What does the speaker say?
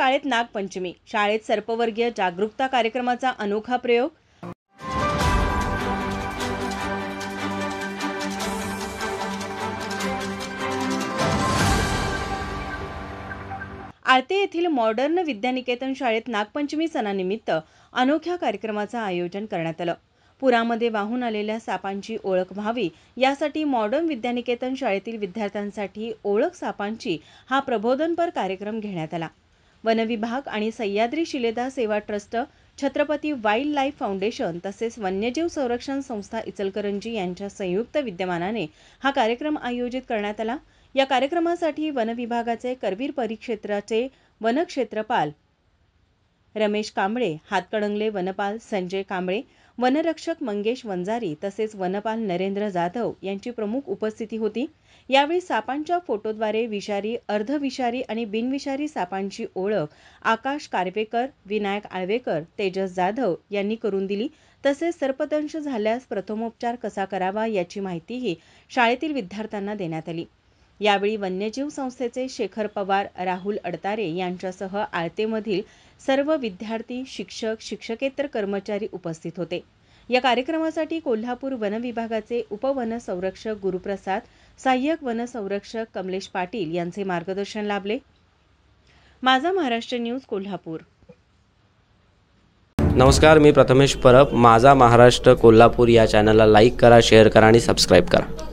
शाळेत नागपंचमी, शाळेत सर्पवर्गीय जागरूकता कार्यक्रमाचा अनोखा प्रयोग। आळते येथील मॉडर्न विद्यानिकेतन शाळेत नागपंचमी सणानिमित्त अनोख्या कार्यक्रमाचं आयोजन करण्यात आलं। पुरामध्ये वाहून आलेल्या सापांची ओळख व्हावी यासाठी मॉडर्न विद्यानिकेतन शाळेतील विद्यार्थ्यांसाठी ओळख सापांची हा प्रबोधनपर कार्यक्रम घेण्यात आला। वन विभाग आणि सह्याद्री शिलेदार सेवा trust, Chhatrapati wild life foundation तसेच वन्यजीव संरक्षण संस्था इचलकरंजी यांच्या संयुक्त विद्यमानाने हा कार्यक्रम आयोजित करण्यात आला। या कार्यक्रमासाठी वन विभागाचे करवीर परिक्षेत्राचे वनक्षेत्रपाल रमेश कांबळे, हातकणंगले वनपाल संजय कांबळे, वनरक्षक मंगेश वंजारी तसेच वनपाल नरेंद्र जाधव यांची प्रमुख उपस्थिती होती। यावेळी सापांच्या फोटोद्वारे विषारी, अर्धविषारी आणि बिनविषारी सापांची ओळख आकाश कारवेकर, विनायक आळवेकर, तेजस जाधव यांनी करून दिली। तसेच सर्पदंश झाल्यास प्रथमोपचार कसा करावा याची माहितीही शाळेतील विद्यार्थ्यांना देण्यात आली। यावेळी वन्यजीव संस्थेचे शेखर पवार, राहुल अडतारे यांच्यासह आळतेमधील सर्व विद्यार्थी, शिक्षक, शिक्षकेतर कर्मचारी उपस्थित होते। या कार्यक्रमासाठी कोल्हापूर वन विभागाचे उपवन संरक्षक गुरुप्रसाद, सहाय्यक वन संरक्षक कमलेश पाटील यांचे मार्गदर्शन लाभले। माझा महाराष्ट्र न्यूज कोल्हापूर। नमस्कार, मी प्रथमेश परब। माझा महाराष्ट्र कोल्हापूर या चॅनलला लाईक करा, शेअर करा आणि सबस्क्राईब करा।